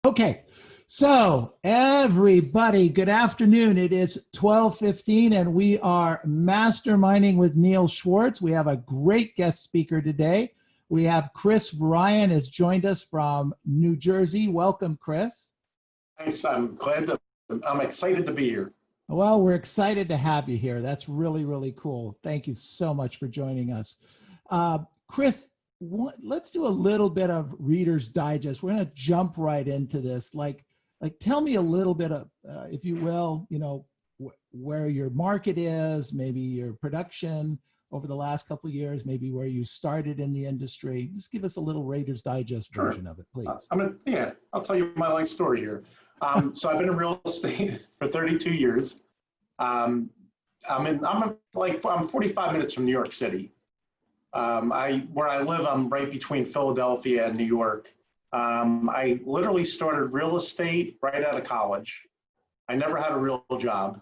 Okay, so everybody, good afternoon. It is 12:15 and we are masterminding with Neil Schwartz. We have a great guest speaker today. We have Chris Ryan has joined us from New Jersey. Welcome, Chris. Thanks. I'm excited to be here. Well, we're excited to have you here. That's really, really cool. Thank you so much for joining us. Chris, let's do a little bit of Reader's Digest. We're going to jump right into this. Like, tell me a little bit of, if you will, where your market is, maybe your production over the last couple of years, maybe where you started in the industry. Just give us a little Reader's Digest version of it, please. I'll tell you my life story here. So I've been in real estate for 32 years. I'm 45 minutes from New York City. Where I live, I'm right between Philadelphia and New York. I literally started real estate right out of college. I never had a real job,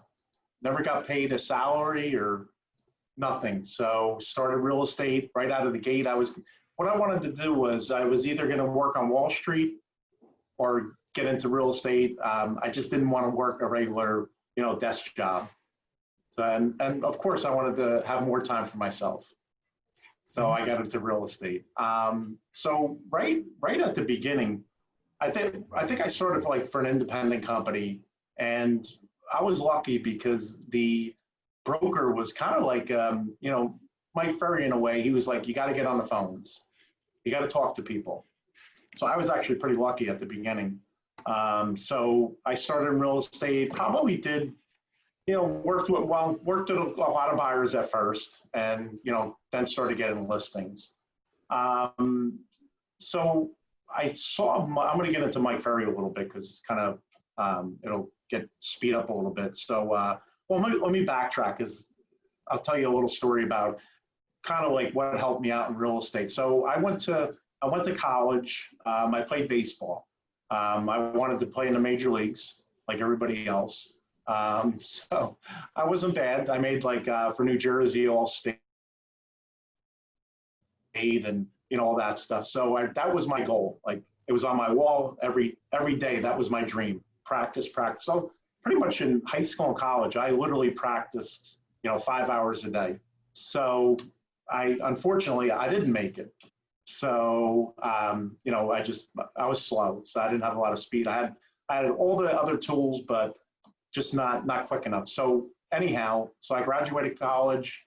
never got paid a salary or nothing. So started real estate right out of the gate. What I wanted to do was I was either going to work on Wall Street or get into real estate. I just didn't want to work a regular, desk job. So, and of course I wanted to have more time for myself. So I got into real estate. So right at the beginning, I think I started for an independent company, and I was lucky because the broker was kind of like, Mike Ferry in a way. He was like, you got to get on the phones, you got to talk to people. So I was actually pretty lucky at the beginning. So I started in real estate. Probably did, worked with a lot of buyers at first, and then started getting listings. So I saw. I'm going to get into Mike Ferry a little bit because it's kind of it'll speed up a little bit. So let me backtrack. I'll tell you a little story about kind of like what helped me out in real estate. So I went to college. I played baseball. I wanted to play in the major leagues like everybody else. So I wasn't bad. I made for New Jersey All-State and all that stuff. So that was my goal. Like, it was on my wall every day. That was my dream. Practice. So pretty much in high school and college, I literally practiced 5 hours a day. So unfortunately I didn't make it. So I was slow, so I didn't have a lot of speed. I had all the other tools, but just not quick enough. So anyhow, I graduated college,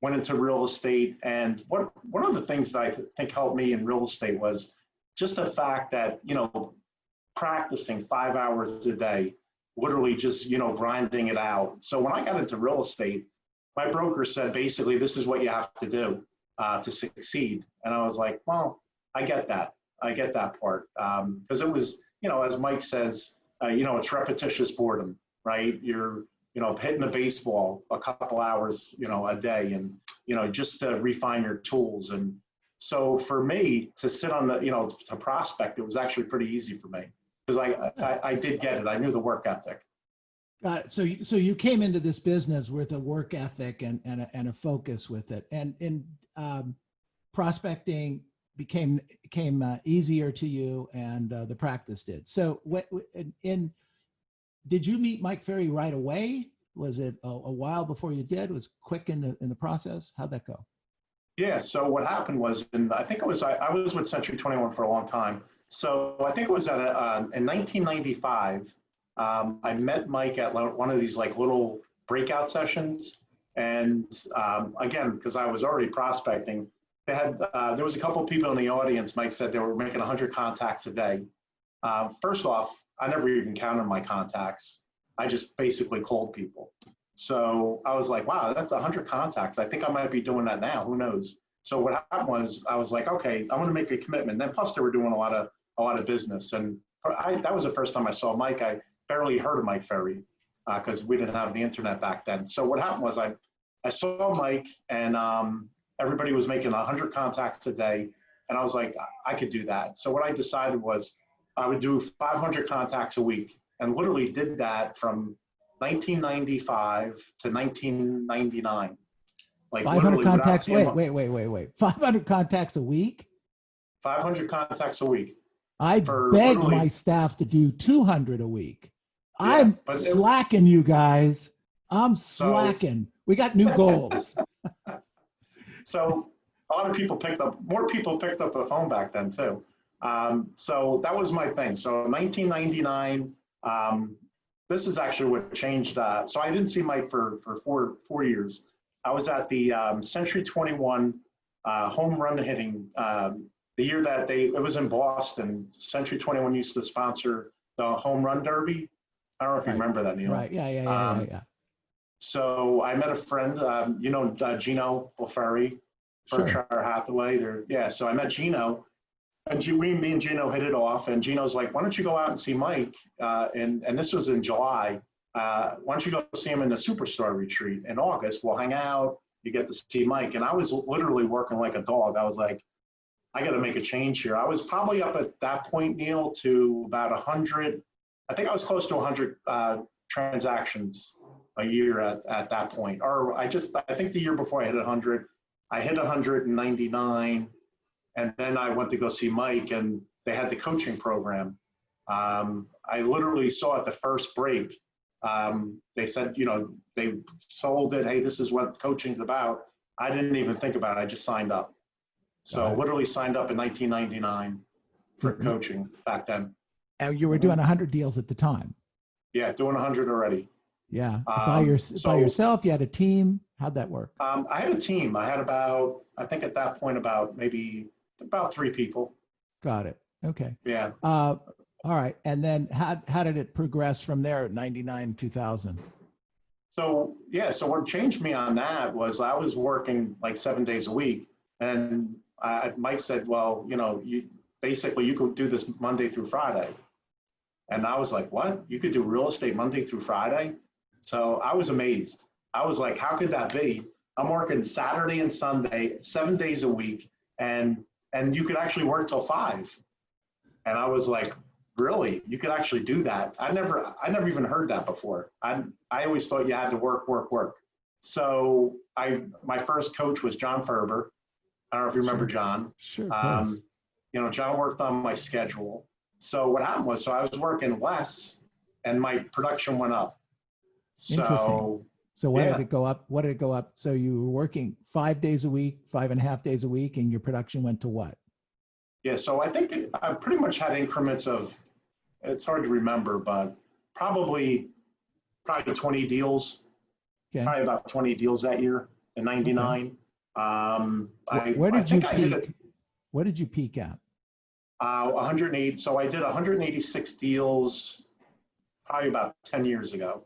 went into real estate, and one of the things that I think helped me in real estate was just the fact that practicing 5 hours a day, literally just grinding it out. So when I got into real estate, my broker said basically this is what you have to do to succeed, and I was like, well, I get that part, because it was as Mike says. It's repetitious boredom, right? You're, hitting a baseball a couple hours, a day, and, just to refine your tools. And so for me to sit on the, to prospect, it was actually pretty easy for me because I did get it. I knew the work ethic. Got it. So you came into this business with a work ethic and a focus with it, and prospecting became easier to you, and the practice did. So did you meet Mike Ferry right away? Was it a while before you did? Was it quick in the process? How'd that go? Yeah. So what happened was, I think it was, I was with Century 21 for a long time. So I think it was in 1995, I met Mike at one of these little breakout sessions. And again, because I was already prospecting, there was a couple of people in the audience. Mike said they were making 100 contacts a day. First off, I never even counted my contacts. I just basically called people. So I was like, wow, that's 100 contacts. I think I might be doing that now. Who knows? So what happened was I was like, okay, I'm going to make a commitment. And then plus they were doing a lot of business. And that was the first time I saw Mike. I barely heard of Mike Ferry because we didn't have the internet back then. So what happened was I saw Mike, and everybody was making 100 contacts a day. And I was like, I could do that. So what I decided was I would do 500 contacts a week, and literally did that from 1995 to 1999. 500 contacts. Wait. 500 contacts a week? 500 contacts a week. I for beg literally, my staff to do 200 a week. yeah, I'm but slacking, you guys. I'm so, slacking. We got new goals. so a lot of people more people picked up the phone back then too. So that was my thing. So 1999, this is actually what changed. So I didn't see Mike for 4 years. I was at the Century 21 home run hitting, the year that it was in Boston. Century 21 used to sponsor the home run derby. I don't know if you remember that, Neil. Right. Yeah. So I met a friend, Gino Bulferi, Sure. Berkshire Hathaway. Yeah. So I met Gino, and me and Gino hit it off. And Gino's like, "Why don't you go out and see Mike?" And this was in July. Why don't you go see him in the Superstar Retreat in August? We'll hang out. You get to see Mike. And I was literally working like a dog. I was like, I got to make a change here. I was probably up at that point, Neil, to about 100. I think I was close to 100 transactions a year at that point. Or I think the year before I hit 100, I hit 199. And then I went to go see Mike, and they had the coaching program. I literally saw at the first break, they said, they sold it. Hey, this is what coaching's about. I didn't even think about it. I just signed up. So literally signed up in 1999 for coaching back then. And you were doing 100 deals at the time. Yeah, doing 100 already. Yeah. By yourself, you had a team. How'd that work? I had a team. I had I think at that point, about 3 people. Got it. Okay. Yeah. All right. And then how did it progress from there at 99, 2000? So what changed me on that was I was working like 7 days a week, and Mike said, well, you could do this Monday through Friday. And I was like, what? You could do real estate Monday through Friday? So I was amazed. I was like, how could that be? I'm working Saturday and Sunday, 7 days a week, and you could actually work till 5. And I was like, really? You could actually do that? I never even heard that before. I always thought you had to work. So my first coach was John Ferber. I don't know if you remember John. Sure. John worked on my schedule. So what happened was, I was working less, and my production went up. Interesting. So what did it go up? What did it go up? So you were working 5 days a week, 5.5 days a week, and your production went to what? Yeah. So I think I pretty much had increments of, it's hard to remember, but probably 20 deals. Okay. Probably about 20 deals that year in 99. Okay. Where did you peak? What did you peak at? 108. So I did 186 deals probably about 10 years ago.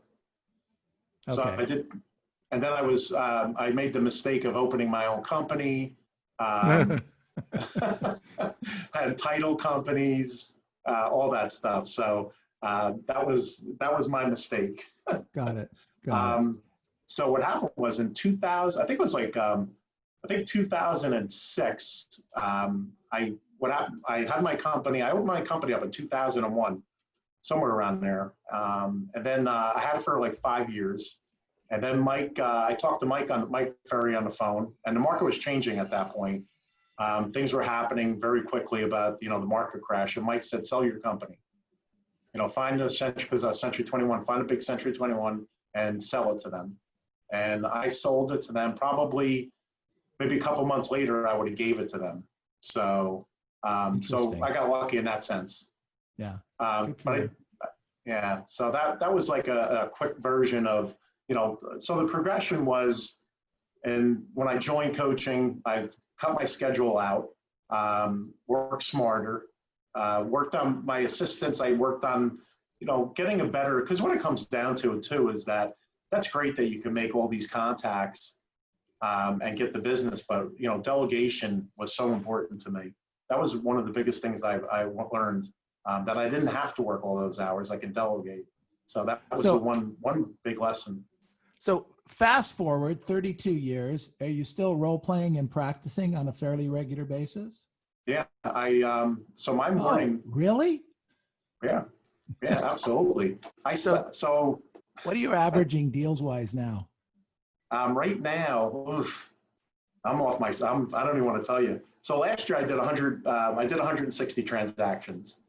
Okay. So I did, and then I made the mistake of opening my own company. Had title companies, all that stuff. So that was my mistake. Got it. So what happened was in 2000, I think it was like, 2006, I had my company, I opened my company up in 2001, somewhere around there. And then I had it for like 5 years. And then Mike, I talked to Mike Ferry on the phone, and the market was changing at that point. Things were happening very quickly about, the market crash. And Mike said, sell your company. Find a Century, because Century 21, find a big Century 21 and sell it to them. And I sold it to them. Probably maybe a couple months later, I would have gave it to them. So I got lucky in that sense. Yeah. So that was like a quick version of, so the progression was, and when I joined coaching, I cut my schedule out, worked smarter, worked on my assistants. I worked on, getting a better, because what it comes down to too is that's great that you can make all these contacts and get the business, but delegation was so important to me. That was one of the biggest things I learned, that I didn't have to work all those hours. I can delegate. So that was one big lesson. So fast forward 32 years, are you still role playing and practicing on a fairly regular basis? Yeah, so my morning. Really? Yeah, absolutely. So what are you averaging deals wise now? Right now, I'm off I don't even want to tell you. So last year I did 160 transactions.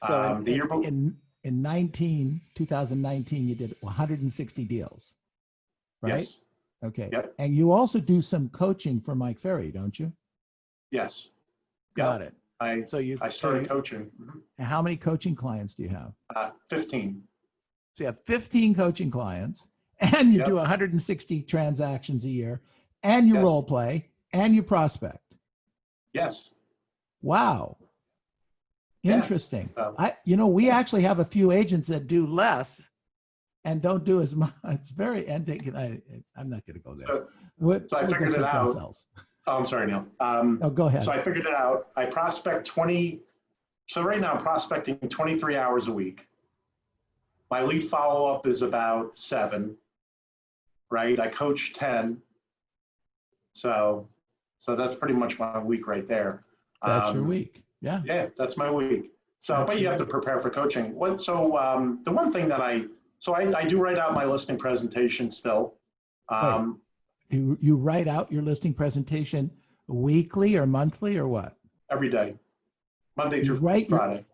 So The year before, in 2019, you did 160 deals, right? yes, Okay. yep, And you also do some coaching for Mike Ferry, don't you? yes, Got yep. it. So I started coaching. and how many coaching clients do you have? 15. So you have 15 coaching clients and you do Yep, 160 transactions a year and you role yes, play and you prospect. yes, Wow. yeah. Interesting. So, We yeah. actually have a few agents that do less and don't do as much. It's very, and I'm not going to go there. We'll I go figured it someplace out. else. Oh, I'm sorry, Neil. Oh, go So ahead. I figured it out. I prospect 20. So right now I'm prospecting 23 hours a week. My lead follow-up is about 7, right? I coach 10. So that's pretty much my week right there. That's your week. Yeah. Yeah, that's my week. So, That's but you your have to week. prepare for coaching. The one thing that I do write out my listing presentation still. Wait, you write out your listing presentation weekly or monthly or what? Every day, Monday You through write your Friday.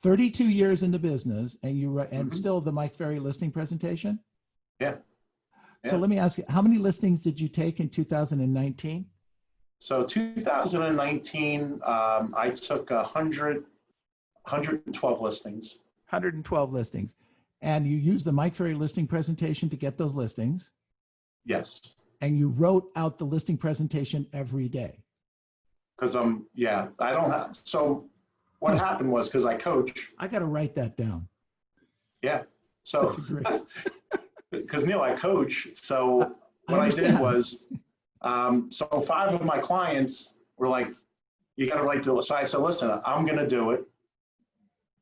32 years in the business and you write, and Mhm. still the Mike Ferry listing presentation? Yeah, So yeah. let me ask you, how many listings did you take in 2019? So 2019, I took 112 listings. 112 listings. And you used the Mike Ferry listing presentation to get those listings. Yes, And you wrote out the listing presentation every day. because I don't have. So what happened was because I coach. I got to write that down. Yeah. That's So a great. because Neil, I coach. So I what I did understand. was, so 5 of my clients were like, "You got to write to." So I said, "Listen, I'm going to do it.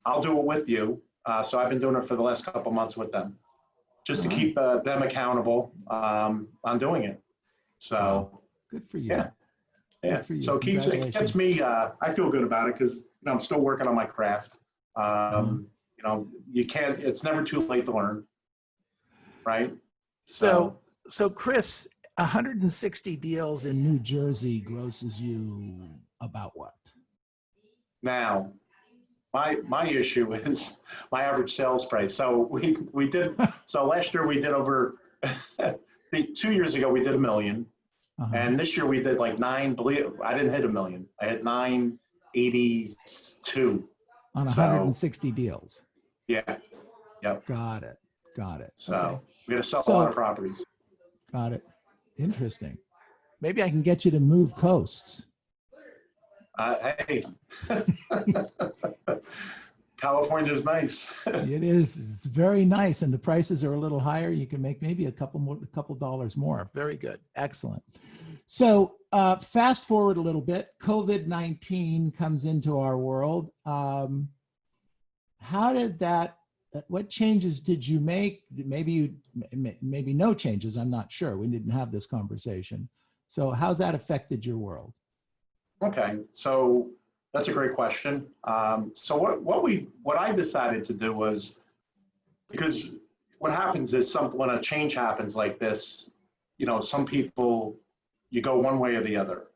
I'll do it with you." So I've been doing it for the last couple months with them, just to All right. keep them accountable on doing it. So Wow. Good for you. yeah, yeah. Good for you. So it gets me. I feel good about it because I'm still working on my craft. You can't. It's never too late to learn, right? So Chris, 160 deals in New Jersey grosses you about what? Now, my issue is my average sales price. So we did. So last year we did over. 2 years ago we did $1 million, and this year we did like 9. Believe I didn't hit $1 million. I hit 982 on 160 deals. Yeah. Yep. Got it. So Okay. we had to sell a lot of properties. Got it. Interesting. Maybe I can get you to move coasts. Hey, California's nice. It is. It's very nice, and the prices are a little higher. You can make maybe a couple dollars more. Very good. Excellent. So fast forward a little bit. COVID-19 comes into our world. How did that? What changes did you make? Maybe no changes. I'm not sure. We didn't have this conversation. So how's that affected your world? Okay, so that's a great question. So what I decided to do was, because what happens is when a change happens like this, some people, you go one way or the other.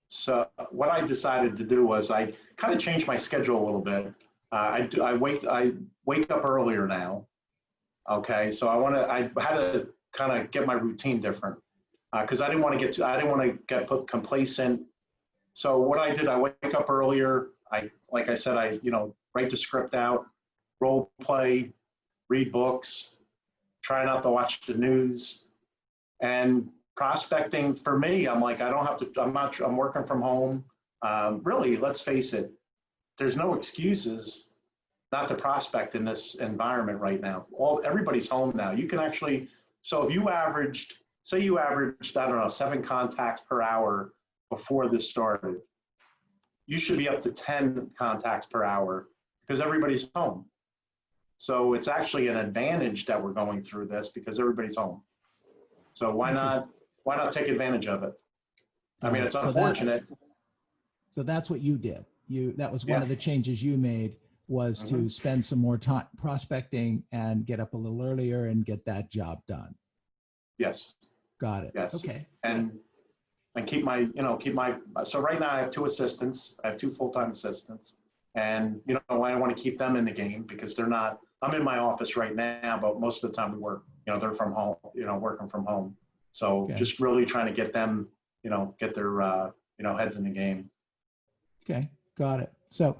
So what I decided to do was I kind of changed my schedule a little bit. I wake up earlier now. Okay, so I had to kind of get my routine different because I didn't want to get complacent. So what I did, I wake up earlier. Like I said, I write the script out, role play, read books, try not to watch the news, and prospecting for me, I'm like, I don't have to. I'm working from home. Really, let's face it, there's no excuses not to prospect in this environment right now. Everybody's home now. You can actually. So if you averaged, I don't know, 7 contacts per hour before this started, you should be up to 10 contacts per hour because everybody's home. So it's actually an advantage that we're going through this because everybody's home. So why not take advantage of it? I mean, it's unfortunate. So that's what you did. That was one of the changes you made, was to spend some more time prospecting and get up a little earlier and get that job done. Yes. Got it. Yes. Okay. And keep my, so right now I have 2 assistants. I have 2 full-time assistants, And, you know, I want to keep them in the game because they're not, I'm in my office right now, but most of the time we work, you know, they're from home, you know, working from home. So Okay. just really trying to get them, you know, get their, you know, heads in the game. Okay. Got it. So,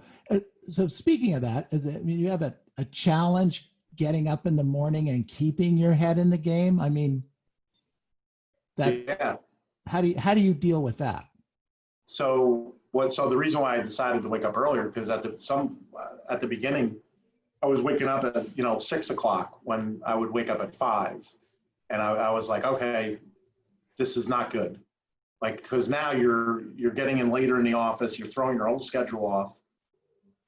so speaking of that, I mean, you have a challenge getting up in the morning and keeping your head in the game. I mean, that, Yeah. how do you deal with that? So the reason why I decided to wake up earlier, because at the beginning, I was waking up at, you know, 6 o'clock when I would wake up at 5. And I was like, okay, this is not good. Like, because now you're getting in later in the office, you're throwing your whole schedule off.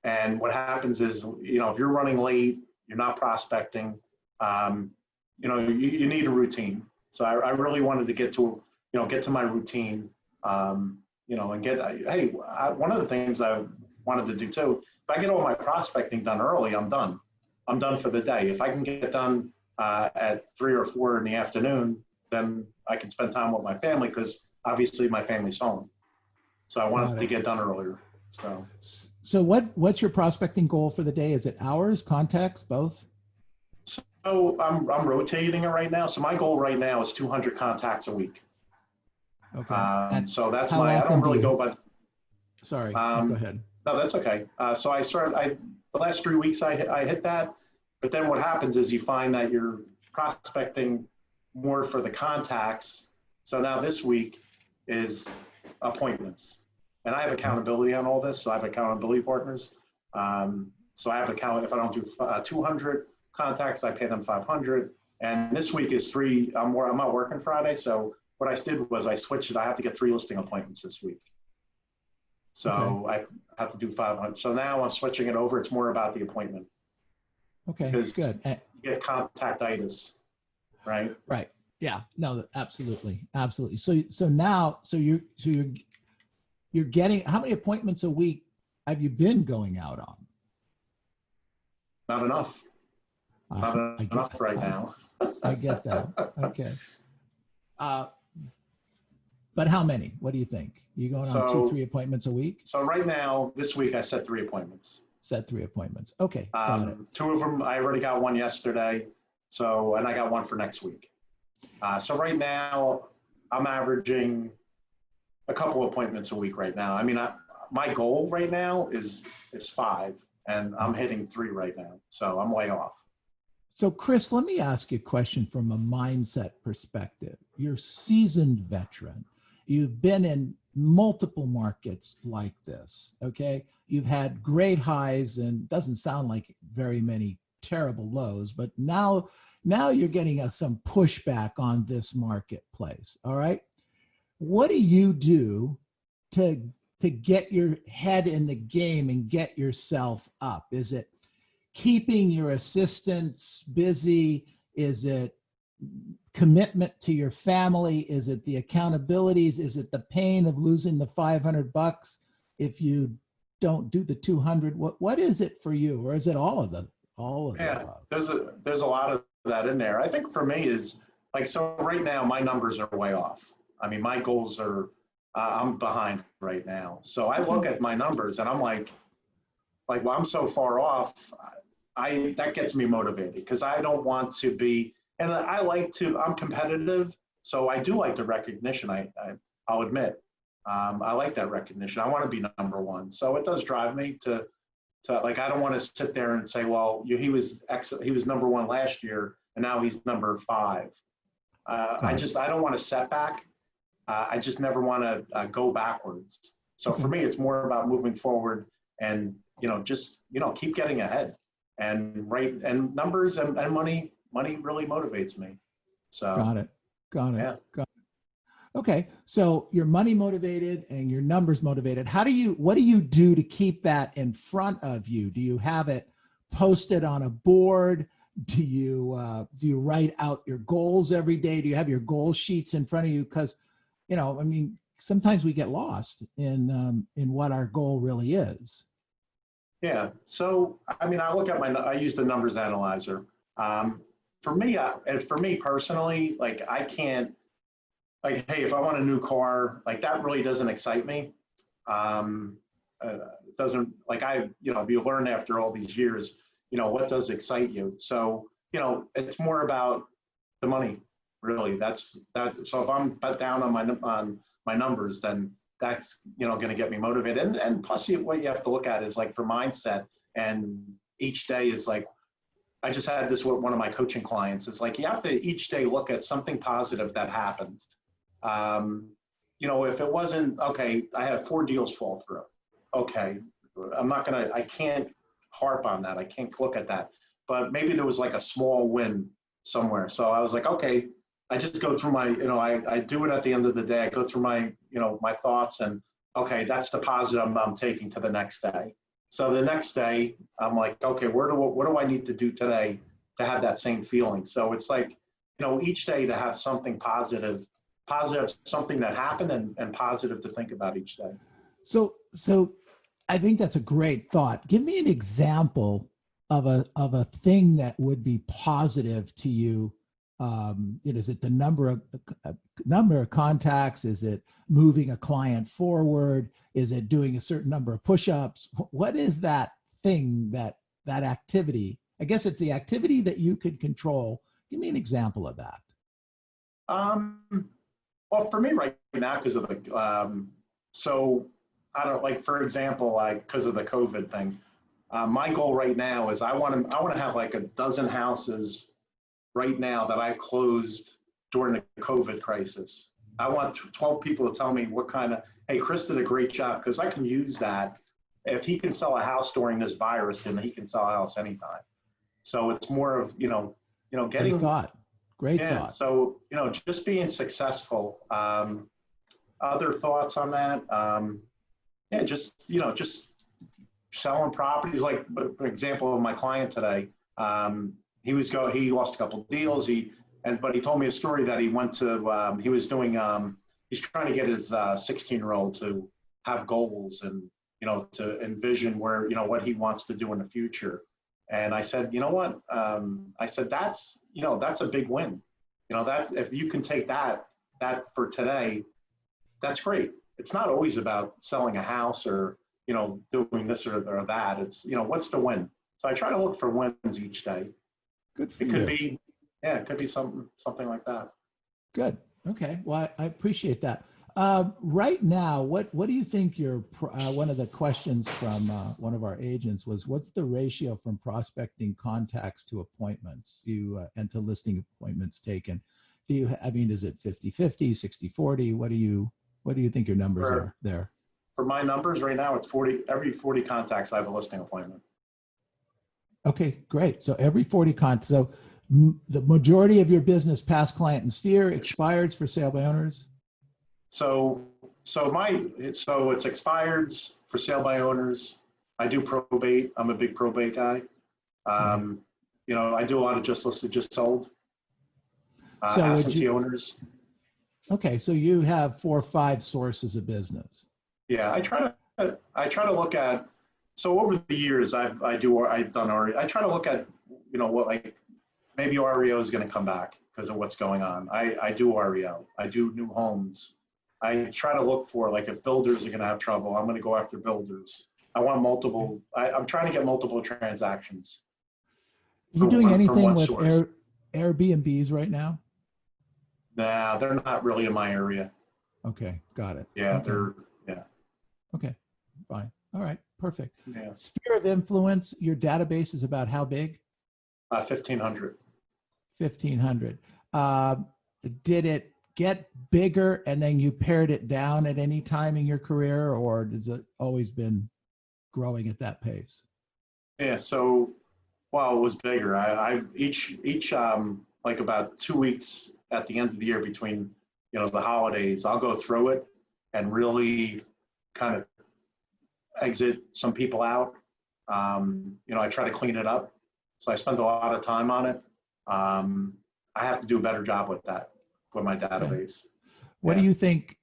And what happens is, you know, if you're running late, you're not prospecting, you know, you need a routine. So I really wanted to get to my routine, you know, and one of the things I wanted to do too, if I get all my prospecting done early, I'm done. I'm done for the day. If I can get it done at 3 or 4 in the afternoon, then I can spend time with my family because obviously my family's home. So I wanted to get done earlier. So what's your prospecting goal for the day? Is it hours, contacts, both? So I'm rotating it right now. So my goal right now is 200 contacts a week. Okay. So that's I don't really go by. Sorry, go ahead. No, that's okay. So the last 3 weeks I hit that, but then what happens is you find that you're prospecting more for the contacts. So now this week is appointments, and I have accountability on all this. So I have accountability partners. So I have account. If I don't do 200 contacts, I pay them 500. And this week is 3. I'm not working Friday, so what I did was I switched it. I have to get 3 listing appointments this week. So I have to do 500. So now I'm switching it over. It's more about the appointment. Okay, because good. You get contactitis, right? Right. Yeah. No, absolutely, absolutely. So you're getting, how many appointments a week have you been going out on? Not enough. Not enough right now. I get that. Okay. But how many? What do you think? You going on 2-3 appointments a week? So right now, this week I set 3 appointments. Set 3 appointments. Okay. Got it. 2 of them, I already got one yesterday. And I got one for next week. So right now I'm averaging a couple appointments a week right now. I mean, my goal right now is 5, and I'm hitting 3 right now. So I'm way off. So Chris, let me ask you a question from a mindset perspective. You're a seasoned veteran. You've been in multiple markets like this, okay? You've had great highs and doesn't sound like very many terrible lows, but now you're getting some pushback on this marketplace, all right? What do you do to get your head in the game and get yourself up? Is it keeping your assistants busy? Is it commitment to your family? Is it the accountabilities? Is it the pain of losing the $500 if you don't do the 200? What is it for you, or is it all of them? Yeah, there's a lot of that in there. I think for me is like, so right now my numbers are way off. I mean, my goals are I'm behind right now. So I look at my numbers and I'm like, well, I'm so far off. That gets me motivated because I don't want to be, and I'm competitive. So I do like the recognition. I'll admit, I like that recognition. I want to be number one. So it does drive me to like, I don't want to sit there and say, well, he was number one last year and now he's number 5. I don't want a setback. I just never want to go backwards. So for me, it's more about moving forward and, just, keep getting ahead. And numbers and money really motivates me. So got it. Yeah. Got it. Okay. So you're money motivated and your numbers motivated. What do you do to keep that in front of you? Do you have it posted on a board? Do you write out your goals every day? Do you have your goal sheets in front of you? Because, sometimes we get lost in what our goal really is. Yeah. So, I look at I use the numbers analyzer. For me personally, like I can't, like, hey, if I want a new car, like that really doesn't excite me. it doesn't, like you learn after all these years, what does excite you? So, it's more about the money, really. That's that. So if I'm down on my numbers, then that's, going to get me motivated. And plus what you have to look at is like for mindset, and each day is like, I just had this with one of my coaching clients. It's like, you have to each day look at something positive that happened. If it wasn't, okay, I had 4 deals fall through. Okay. I can't harp on that. I can't look at that, but maybe there was like a small win somewhere. So I was like, okay, I just go through my, I do it at the end of the day. I go through my, my thoughts, and okay, that's the positive I'm taking to the next day. So the next day I'm like, okay, what do I need to do today to have that same feeling? So it's like, each day to have something positive, something that happened, and positive to think about each day. So I think that's a great thought. Give me an example of a thing that would be positive to you. Is it the number of contacts? Is it moving a client forward? Is it doing a certain number of push-ups? What is that thing, that activity? I guess it's the activity that you could control. Give me an example of that. Well, for me right now, because of the so I don't, like, for example, because of the COVID thing, my goal right now is I want to have like a dozen houses right now that I've closed during the COVID crisis. I want 12 people to tell me hey, Chris did a great job, because I can use that. If he can sell a house during this virus, then he can sell a house anytime. So it's more of, getting Great thought. So, just being successful. Other thoughts on that? Just selling properties. Like, for example, of my client today, he lost a couple of deals. But he told me a story that he went to, he was doing, he's trying to get his 16-year-old to have goals, and, to envision where, what he wants to do in the future. And I said, you know what? I said, that's a big win. That if you can take that for today, that's great. It's not always about selling a house or, doing this or that. It's, what's the win? So I try to look for wins each day. Good for you. It could be something like that. Good. Okay. Well, I appreciate that. Right now, what do you think one of the questions from one of our agents was, what's the ratio from prospecting contacts to appointments and to listing appointments taken? Is it 50-50, 60-40? What do you think your numbers are there? For my numbers right now, it's 40, every 40 contacts I have a listing appointment. Okay, great. So every 40 contacts. So the majority of your business, past client and sphere, expireds for sale by owners? So it's expireds for sale by owners. I do probate. I'm a big probate guy. I do a lot of just listed, just sold. So absentee owners. Okay, so you have 4 or 5 sources of business. Yeah, I try to look at. So over the years, I've done REO. I try to look at, what, like, maybe REO is going to come back because of what's going on. I do REO. I do new homes. I try to look for, like, if builders are going to have trouble, I'm going to go after builders. I want multiple. I'm trying to get multiple transactions. Are you doing anything with Airbnbs right now? Nah, they're not really in my area. Okay, got it. Yeah, okay. Yeah. Okay, fine. All right, perfect. Yeah. Sphere of influence, your database is about how big? 1,500. 1,500. Did it get bigger and then you pared it down at any time in your career, or has it always been growing at that pace? Yeah, so, well, it was bigger. I each like about 2 weeks at the end of the year between, the holidays, I'll go through it and really kind of exit some people out. I try to clean it up. So I spend a lot of time on it. I have to do a better job with that, with my database. What do you think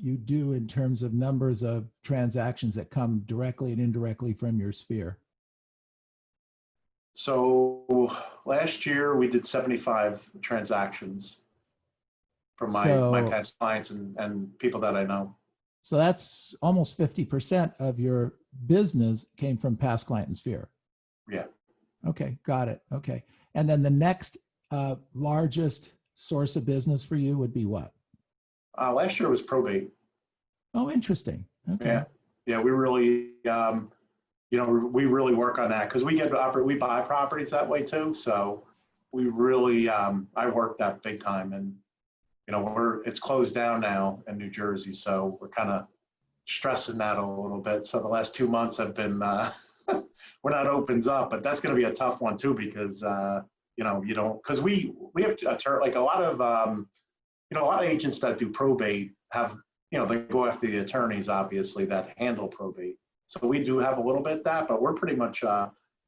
you do in terms of numbers of transactions that come directly and indirectly from your sphere? So last year we did 75 transactions from my past clients and people that I know. So that's almost 50% of your business came from past client and sphere. Yeah. Okay, got it. Okay. And then the next largest source of business for you would be what? Last year was probate. Oh, interesting. Okay. Yeah. Yeah. We really, we really work on that because we buy properties that way too. So we really, I work that big time, and it's closed down now in New Jersey, so we're kind of stressing that a little bit. So the last 2 months have been when that opens up, but that's going to be a tough one too because you don't, because we have like a lot of a lot of agents that do probate have, they go after the attorneys obviously that handle probate. So we do have a little bit of that, but we're pretty much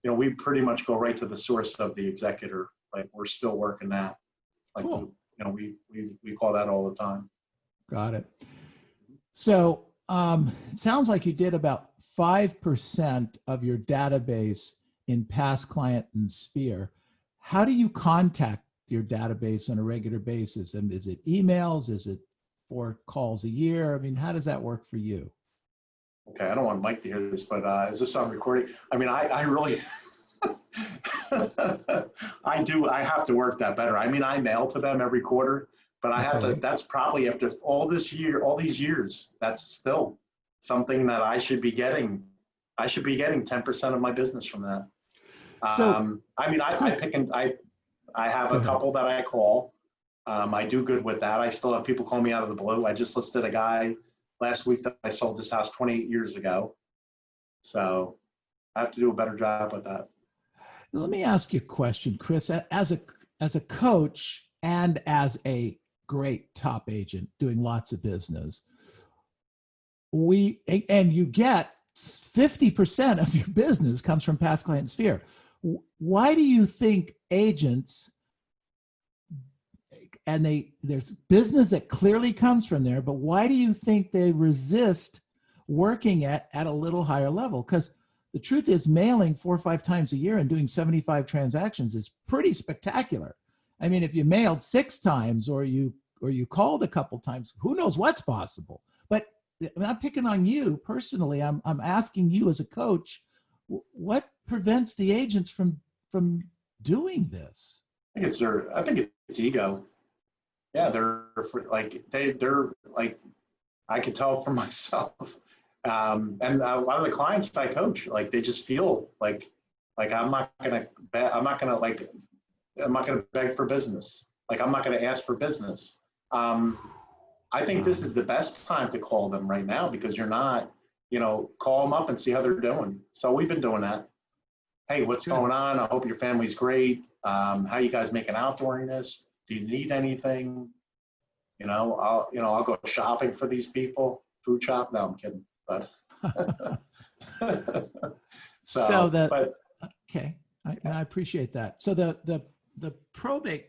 we pretty much go right to the source of the executor. Like we're still working that. Like Cool. we call that all the time. Got it. So it sounds like you did about 5% of your database in past client and sphere. How do you contact your database on a regular basis? And is it emails? Is it 4 calls a year? I mean, how does that work for you? Okay, I don't want Mike to hear this, but is this on recording? I mean, I really, I have to work that better. I mean, I mail to them every quarter, but I have to, that's probably after all these years, that's still something that I should be getting. I should be getting 10% of my business from that. So, I mean, I have a couple that I call. I do good with that. I still have people call me out of the blue. I just listed a guy last week that I sold this house 28 years ago. So I have to do a better job with that. Let me ask you a question, Chris. As a coach and as a great top agent doing lots of business, and you get 50% of your business comes from past client sphere. Why do you think agents, and there's business that clearly comes from there, but why do you think they resist working at a little higher level? Because the truth is, mailing 4 or 5 times a year and doing 75 transactions is pretty spectacular. I mean, if you mailed 6 times or you called a couple times, who knows what's possible? But I'm not picking on you personally. I'm asking you as a coach, what prevents the agents from doing this? I think it's ego. Yeah, they're like I could tell for myself. And a lot of the clients that I coach, like they just feel like I'm not gonna beg for business. Like I'm not gonna ask for business. I think this is the best time to call them right now because you're not, call them up and see how they're doing. So we've been doing that. Hey, what's going on? I hope your family's great. How you guys making out during this? Do you need anything? I'll go shopping for these people. Food shop? No, I'm kidding. But okay, I appreciate that. So the probate.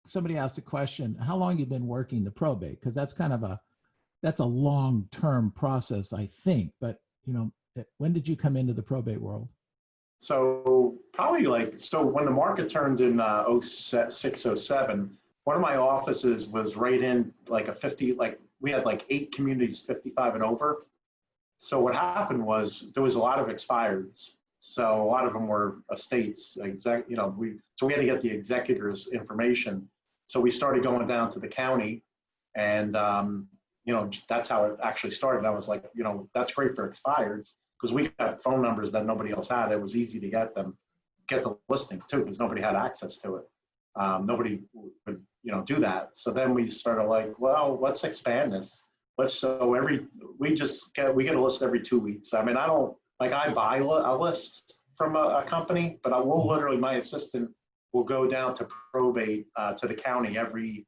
Somebody asked a question: how long you been working the probate? Because that's kind of that's a long-term process, I think. But when did you come into the probate world? So probably when the market turned in 06, 07, one of my offices was right in like a 50, we had 8 communities 55 and over. So what happened was there was a lot of expireds. So a lot of them were estates, so we had to get the executor's information. So we started going down to the county, and that's how it actually started. I was like, that's great for expireds because we got phone numbers that nobody else had. It was easy to get the listings too because nobody had access to it. Nobody would do that. So then we started let's expand this. We get a list every 2 weeks. I mean, I don't. I buy a list from a company, but I will literally, my assistant will go down to probate to the county every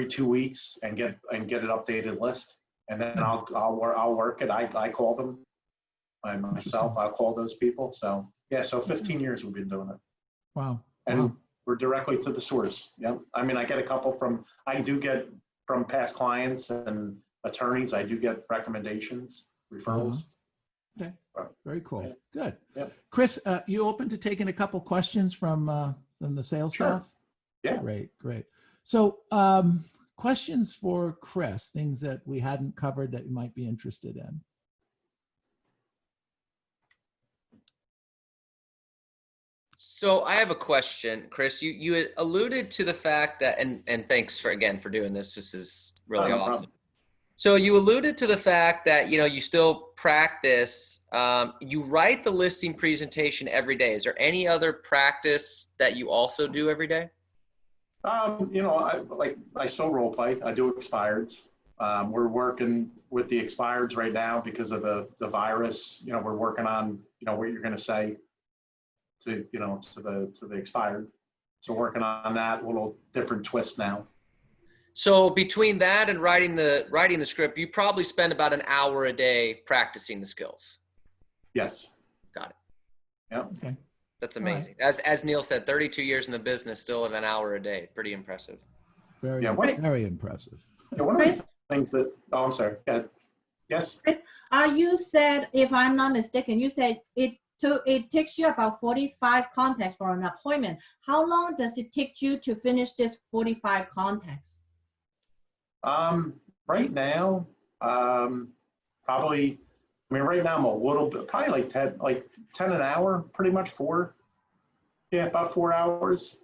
2 weeks and get an updated list, and then I'll work it. I call them myself. I'll call those people. So yeah, so 15 years we've been doing it. Wow. And we're directly to the source. Yep. I mean, I get a couple I do get from past clients and attorneys. I do get recommendations, referrals. Okay. Very cool. Yeah. Good. Yep. Chris, you open to taking a couple questions from the sales staff? Yeah. Great. So questions for Chris, things that we hadn't covered that you might be interested in. So I have a question, Chris. You had alluded to the fact that, and thanks for again for doing this. This is really No awesome. problem. So you alluded to the fact that you still practice. You write the listing presentation every day. Is there any other practice that you also do every day? I still role play. I do expireds. We're working with the expireds right now because of the virus. We're working on what you're going to say to the expired. So working on that, a little different twist now. So between that and writing the script, you probably spend about an hour a day practicing the skills. Yes. Got it. Yeah. Okay. That's amazing. Right. As Neil said, 32 years in the business, still at an hour a day. Pretty impressive. Very impressive. Yeah, one of the things that, oh, I'm sorry. Yes. Chris, you said, if I'm not mistaken, you said it takes you about 45 contacts for an appointment. How long does it take you to finish this 45 contacts? Right now, probably, right now I'm a little bit, probably like 10 an hour, pretty much 4. Yeah, about 4 hours.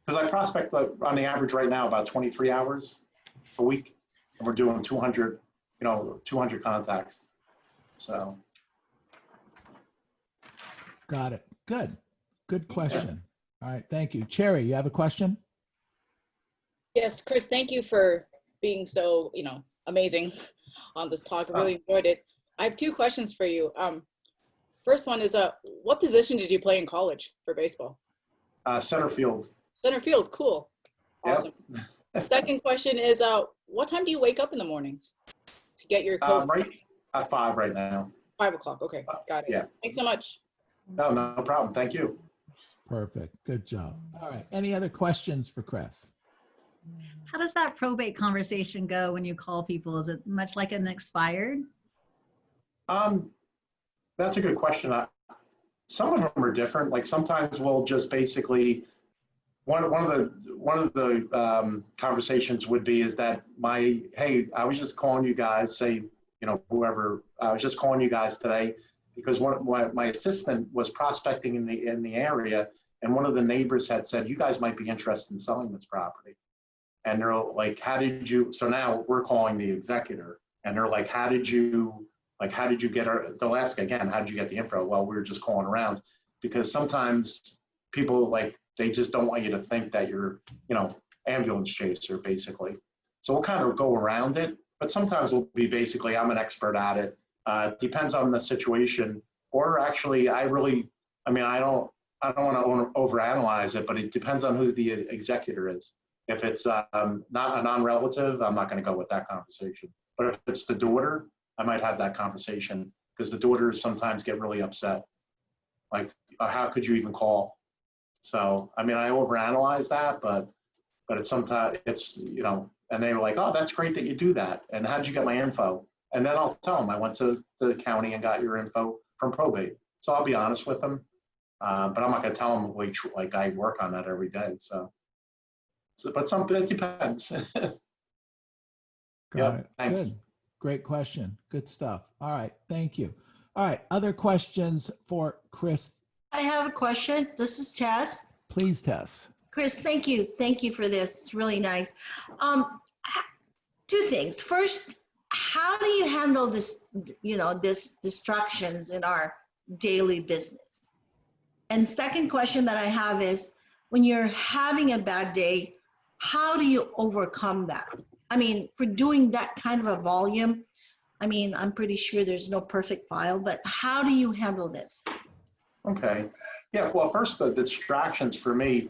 Because I prospect on the average right now about 23 hours a week. And we're doing 200 contacts. So. Got it. Good question. All right. Thank you. Cherry, you have a question? Yes, Chris, thank you for being so, amazing on this talk. I really enjoyed it. I have 2 questions for you. First one is, what position did you play in college for baseball? Center field. Center field, cool. Awesome. Yep. Second question is, what time do you wake up in the mornings to get your coach? Right at 5 right now. 5 o'clock, okay, got it. Yeah. Thanks so much. No problem. Thank you. Perfect. Good job. All right. Any other questions for Chris? How does that probate conversation go when you call people? Is it much like an expired? That's a good question. Some of them are different. Like sometimes we'll just basically, one of the conversations would be is that hey, I was just calling you guys, say, whoever, I was just calling you guys today because my assistant was prospecting in the area, and one of the neighbors had said, you guys might be interested in selling this property. And they're like, how did you, so now we're calling the executor, and they're like, how did you get they'll ask again, how did you get the info? Well, we were just calling around, because sometimes people they just don't want you to think that you're, ambulance chaser basically. So we'll kind of go around it, but sometimes we'll be basically, I'm an expert at it. Depends on the situation, or actually I don't want to overanalyze it, but it depends on who the executor is. If it's not a non-relative, I'm not going to go with that conversation. But if it's the daughter, I might have that conversation, because the daughters sometimes get really upset. Like, how could you even call? So, I overanalyze that, but it's sometimes, and they were like, oh, that's great that you do that. And how did you get my info? And then I'll tell them I went to the county and got your info from probate. So I'll be honest with them, but I'm not going to tell them like I work on that every day. So but it depends. Got it. Thanks. Good. Great question. Good stuff. All right. Thank you. All right. Other questions for Chris? I have a question. This is Tess. Please, Tess. Chris, thank you. Thank you for this. It's really nice. 2 things. First, how do you handle this distractions in our daily business? And second question that I have is, when you're having a bad day, how do you overcome that? For doing that kind of a volume, I'm pretty sure there's no perfect file, but how do you handle this? Okay. Yeah, well, first, the distractions for me,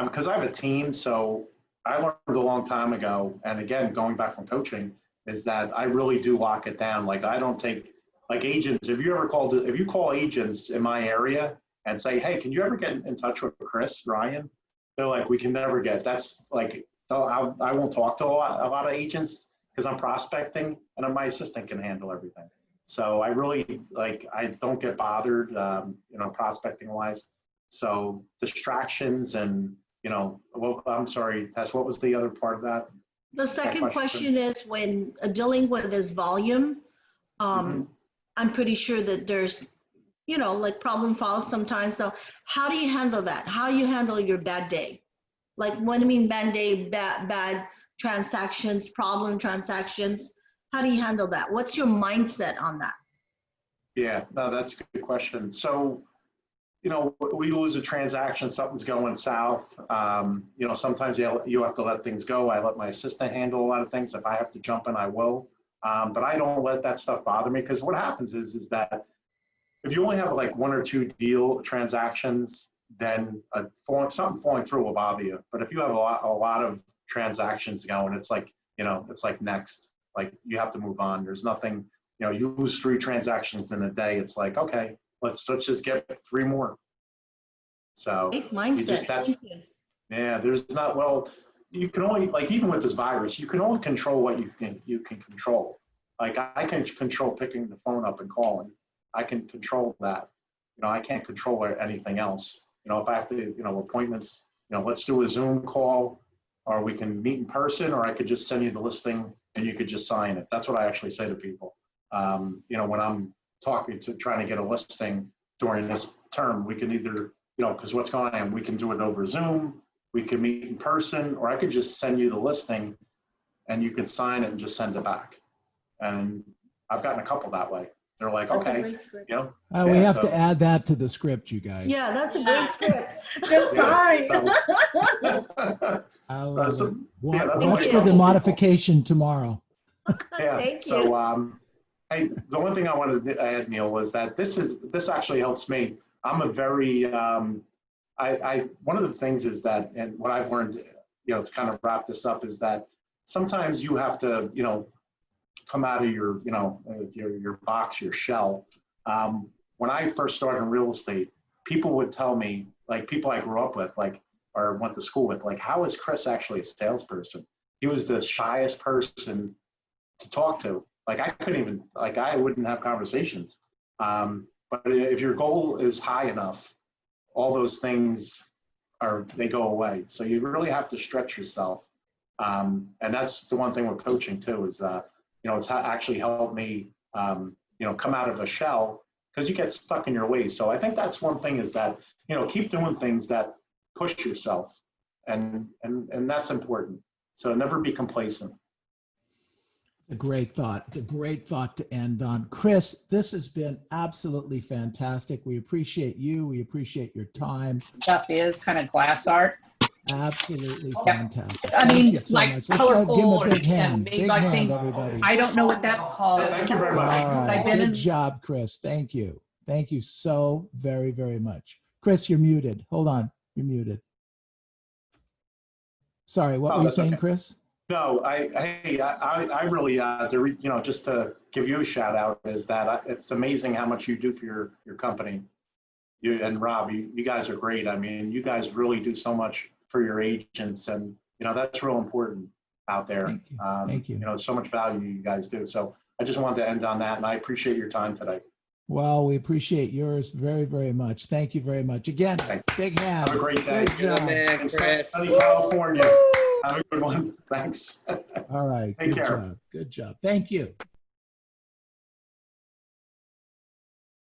because I have a team, so I learned a long time ago, and again, going back from coaching, is that I really do lock it down. Like, I don't take, like, agents, if you call agents in my area and say, hey, can you ever get in touch with Chris, Ryan? They're like, we can never get, that's like, I won't talk to a lot of agents because I'm prospecting, and my assistant can handle everything. So I really, I don't get bothered, prospecting wise. So distractions and, well, I'm sorry, Tess, what was the other part of that? The second question. question is when dealing with this volume, Mm-hmm. I'm pretty sure that there's, like problem files sometimes though. How do you handle that? How you handle your bad day? Like what I mean bad day, bad transactions, problem transactions. How do you handle that? What's your mindset on that? Yeah, no, that's a good question. So, we lose a transaction, something's going south. Sometimes you have to let things go. I let my assistant handle a lot of things. If I have to jump in, I will. But I don't let that stuff bother me, because what happens is that if you only have like one or two deal transactions, then something falling through will bother you. But if you have a lot of transactions going, it's like, it's like next, like you have to move on. There's nothing, you lose 3 transactions in a day. It's like, okay, let's just get 3 more. So Great mindset. Thank you. yeah, there's not, well, you can only, like, even with this virus, you can only control what you can control. Like I can control picking the phone up and calling. I can control that. I can't control anything else. If I have to, appointments, let's do a Zoom call, or we can meet in person, or I could just send you the listing and you could just sign it. That's what I actually say to people. When I'm trying to get a listing during this term, we can either, because what's going on, we can do it over Zoom, we can meet in person, or I could just send you the listing and you can sign it and just send it back. And I've gotten a couple that way. They're like, That's a okay, great script. We have to add that to the script, you guys. Yeah, that's a great script. Just fine. I'll So, watch that's for what I the tell modification tomorrow. Yeah. Thank So, you. hey, the one thing I wanted to add, Neil, was that this actually helps me. I'm a very, one of the things is that, and what I've learned, to kind of wrap this up, is that sometimes you have to, come out of your, your box, your shell. When I first started in real estate, people would tell me, like people I grew up with, like, or went to school with, like, how is Chris actually a salesperson? He was the shyest person to talk to. Like I couldn't even, like I wouldn't have conversations. But if your goal is high enough, all those things they go away. So you really have to stretch yourself. And that's the one thing with coaching too, is it's actually helped me, come out of a shell, because you get stuck in your ways. So I think that's one thing, is that, keep doing things that push yourself, and that's important. So never be complacent. A great thought. It's a great thought to end on. Chris, this has been absolutely fantastic. We appreciate you. We appreciate your time. Stuff is kind of glass art. Absolutely Yep. fantastic. I Thank mean, you so like much. Let's give him colorful a big and hand. made Big like hand, things. everybody. I don't know what that's called. Thank you very much. All right. I've been Good in- job, Chris. Thank you. Thank you so very, very much. Chris, you're muted. Hold on. You're muted. Sorry, what were you that's saying, okay. Chris? No, I really, just to give you a shout out, is that it's amazing how much you do for your company. You and Rob, you guys are great. I mean, you guys really do so much for your agents, and that's real important out there. Thank you. Thank you. So much value you guys do. So I just wanted to end on that, and I appreciate your time today. Well, we appreciate yours very, very much. Thank you very much. Again, big hand. Have a great day. Good job. man, In Chris. sunny California. Have a good one. Thanks. All right. Take Good care. job. Good job. Thank you.